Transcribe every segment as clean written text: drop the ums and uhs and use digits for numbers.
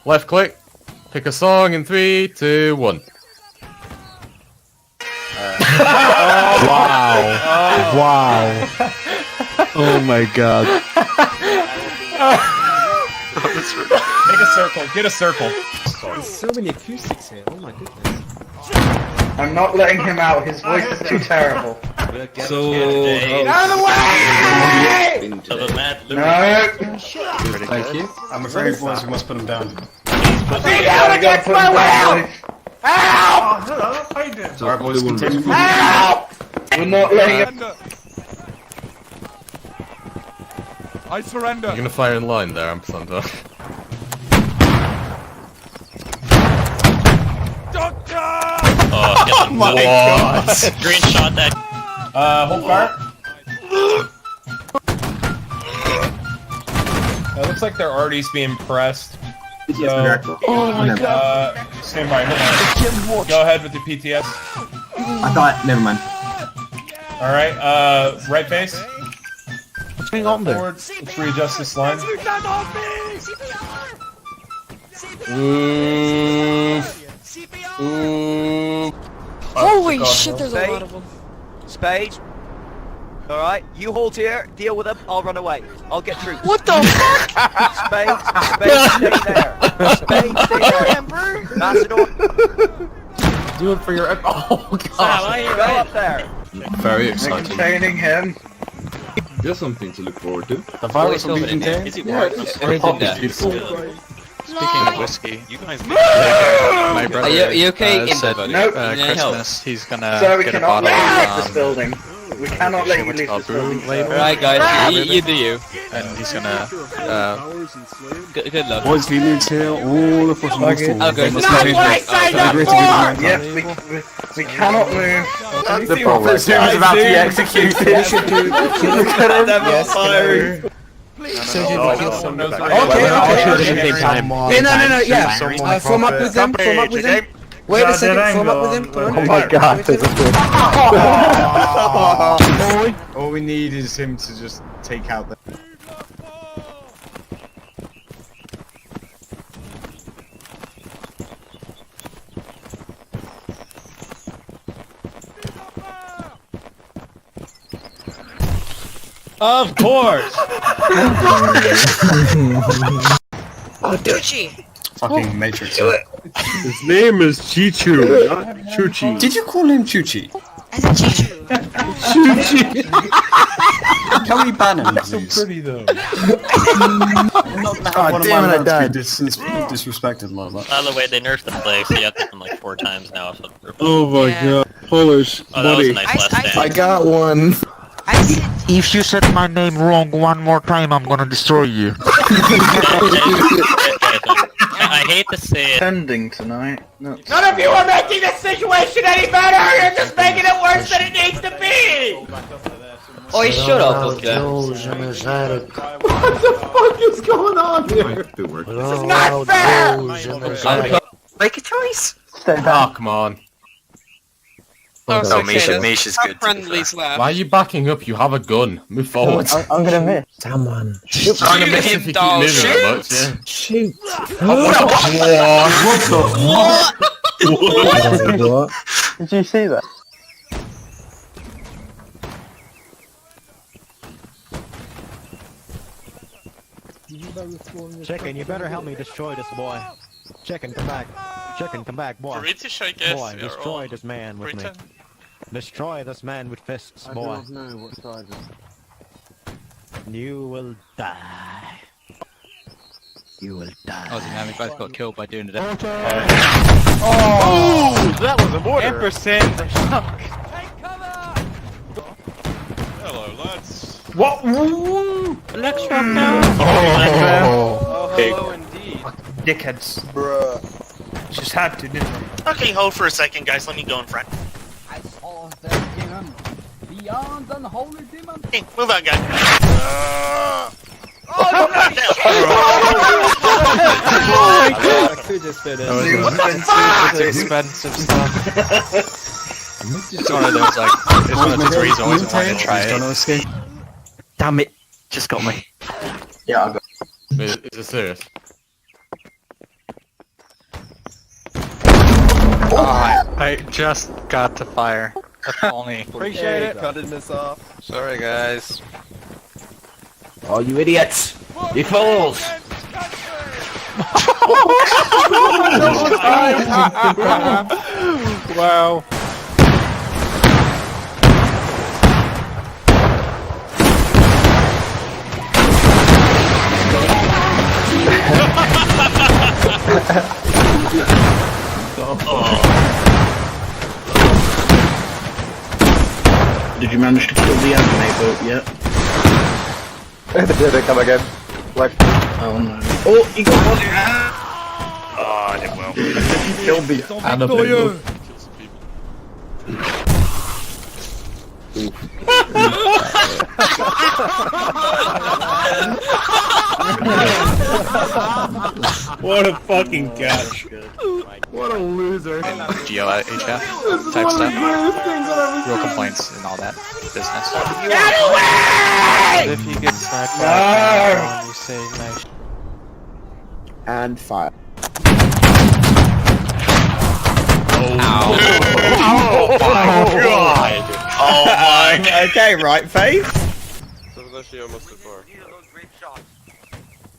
Left click. Pick a song in 3, 2, 1. Wow. Wow. Oh my god. Make a circle. Get a circle. There's so many acoustics here. Oh my goodness. I'm not letting him out. His voice is too terrible. So... Out of the way! No! Thank you. I'm afraid, boys, we must put him down. Be down against my will! Help! Alright, boys, continue. Help! We're not letting him. I surrender. You're gonna fire in line there, Ampersand. Oh my god! Green shot that. Hold fire. It looks like they're already being pressed. So, Oh my god. stand by, hold on. Go ahead with your PTS. I thought, never mind. Alright, right face. What's going on there? Forward. Let's readjust this line. Holy shit, there's a lot of them. Spade. Alright, you hold here, deal with them, I'll run away. I'll get through. What the fuck? Spade, stay there. Spade, stay there. Emperor? Macedon, Do it for your... Oh god! go up there. Very exciting. Containing him. There's something to look forward to. The virus will be contained. Is it Yeah, worth it's it? Speaking of whiskey, you guys My brother Are you okay? said Nope. Christmas, he's gonna So we get a cannot bottle let you leave of this building. We cannot let you leave this building. Right guys, you do you. And he's gonna, good luck. Boys, we need to all of us must Okay. Not what I signed up for! Yep, we cannot move. The prophet is about to be executed. Look at him. Yes, fired. Okay. No, yeah. Form up with them, Wait a second, form up with them. Oh my god, there's a bit. All we need is him to just take out the... Of course! Oh, Ducci! Fucking Matrix. His name is Chichu, not Chuchi. Did you call him Chuchi? I said Chichu. Chuchi! Can we ban him, So please? pretty though. God damn it, I died. Disrespected like that. By the way, they nerfed the plague, so you have to hit them like 4 times now. Oh my god. Polish, Oh, that was a buddy. nice last stand. I got one. I said If you said my name wrong one more time, I'm gonna destroy you. I hate to say it. Pending tonight. No. None of you are making this situation any better! You're just making it worse than it needs to be! Oh, shut up, okay. What the fuck is going on here? This is not fair! make a choice. Oh, come on. Oh, Misha's good. Friendly's left. Why are you backing up? You have a gun. Move forward. I'm gonna miss. Someone. I'm gonna miss if you keep moving that much, yeah. Shoot. What? Did you see that? Chicken, you better help me destroy this boy. Chicken, come back. Chicken, come back, boy. British, I guess. Boy, destroy this man with me. Destroy this man with fists, boy. You will die. You will die. Oh, damn, we both got killed by doing it. Oh, that was a mortar. Ampersand the shock. Hello, lads. What? Let's drop down. Hello, indeed. Dickheads. Bruh. Just had to, didn't we? Okay, hold for a second, guys. Let me go in front. I saw the demon. Beyond unholy demon. Hey, move out, guys. Oh, I could just fit in. Expensive stuff. It's one of those, like, it's one of those where he's always wanting to try it. Damn it. Just got me. Yeah, I got Is it serious? I just got to fire. If only. Appreciate it. Cutting this off. Sorry, guys. Oh, you idiots! You fools! Wow. Did you manage to kill the anime boat yet? Did they come again? Like, Oh no. Oh, you got one! Oh, I did well. Killed the anime boat. What a fucking catch. What a loser. GeoHF type stuff. Real complaints and all that business. If you get sniped by you say nice. And fire. Oh my god! Oh my. Okay, right face.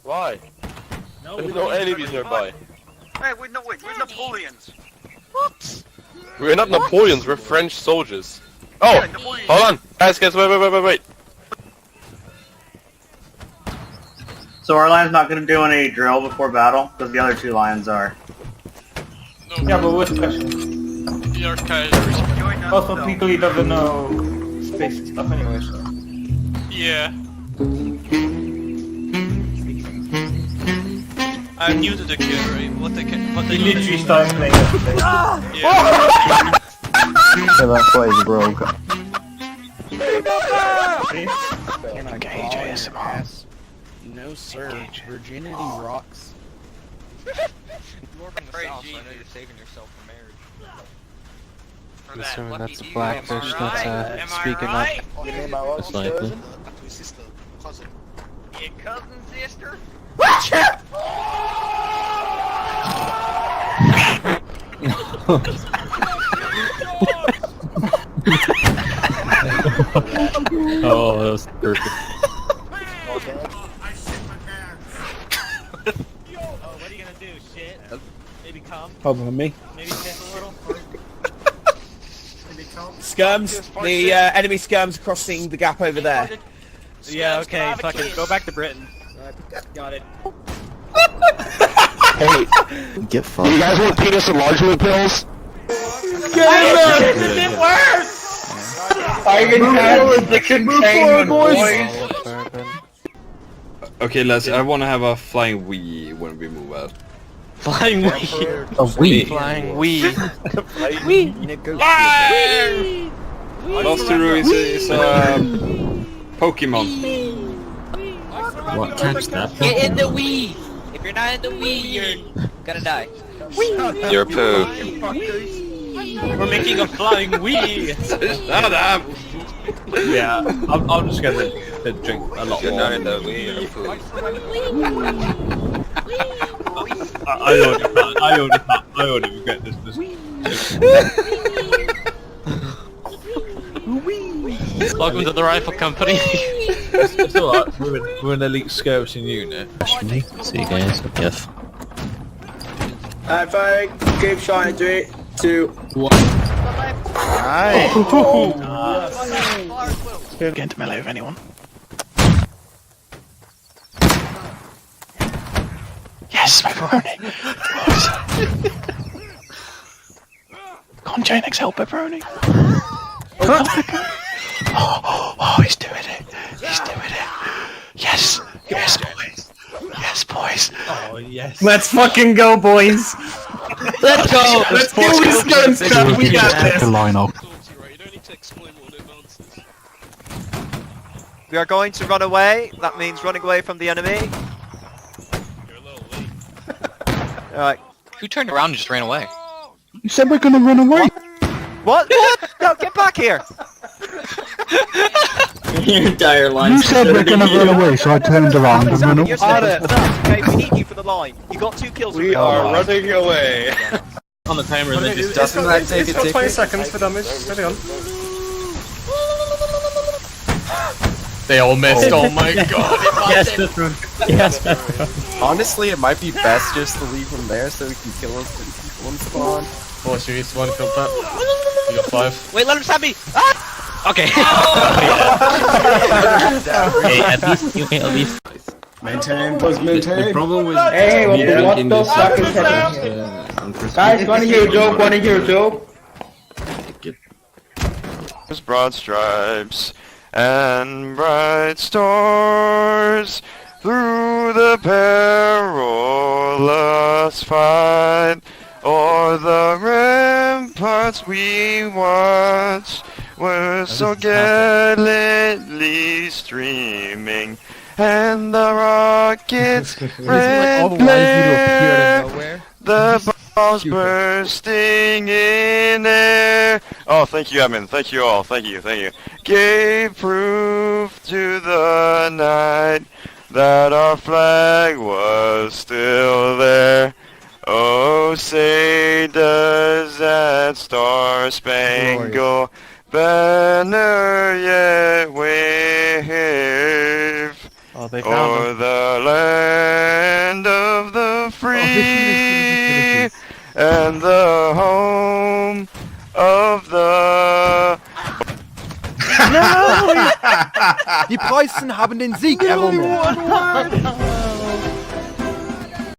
Why? There's no enemies nearby. Hey, we're Napoleons. We're not Napoleons, we're French soldiers. Oh! Hold on! Guys, wait. So our lion's not gonna do any drill before battle, because the other two lions are. Yeah, but what's the question? Also, Piccoli doesn't know space stuff anyway, so. Yeah. I'm new to the kid, right? What they He literally started playing yesterday. yeah, that plays broke. Okay, ASMR. No sir. Virginity rocks. You're from the south, so I know you're saving yourself for marriage. I'm assuming that's a blackfish that's speaking up. That's likely. Your cousin, sister? Oh, that was perfect. Hold on me. Skirms. The enemy skirms crossing the gap over there. Yeah, okay, fucking go back to Britain. Got it. Hey, get fucked. You guys want penis enlargement pills? I can handle the containment, boys! Okay, lads, I want to have a flying Wii when we move out. Flying wee. A wee. Flying wee. Masteru is Pokemon. What? Catch that? Get in the Wii! If you're not in the Wii, you're gonna die. You're a poo. We're making a flying wee. Shut up! Yeah, I'm just gonna drink a lot You're more. not in the Wii, you're a poo. I already regret this. Welcome to the rifle company. It's alright, we're an elite skirmishing unit. See you guys, yes. Firing. Keep shot. 3, 2, 1. Get into melee with anyone. Yes, pepperoni! Come on, J-Nex, help pepperoni! Oh, he's doing it! He's doing it! Yes! Yes, boys! Yes, boys! Oh yes. Let's fucking go, boys! Let's go. Let's kill this gun stuff. We got this. Line up. We are going to run away. That means running away from the enemy. Alright. Who turned around and just ran away? You said we're gonna run away! What? No, get back here! Your entire line. You said we're gonna run away, so I turned around and ran You're away. still okay, we need you for the line. You got 2 kills. We are running away. On the timer, and then just dust that, take it, It's got 20 take it. seconds for damage. Steady on. They all missed, oh my god. Yes, that's right. Yes, that's right. Honestly, it might be best just to leave him there so we can kill those people in spawn. Oh, she used one kill that. You got 5. Wait, let him stab me! Ah! Okay. Hey, at least. Maintain, please maintain. problem with Hey, what the fuck is happening here? Guys, wanna hear a joke? Wanna hear a joke? There's broad stripes and bright stars through the perilous fight. O'er the ramparts we watched were so gallantly streaming, and the rockets red glare, the bombs bursting in air. Oh, thank you, Edmund. Thank you all. Thank you. Thank you. Gave proof to the night that our flag was still there. Oh, say does that star-spangled banner yet wave o'er the land of the free and the home of the... Die Preußen haben den Sieg errungen.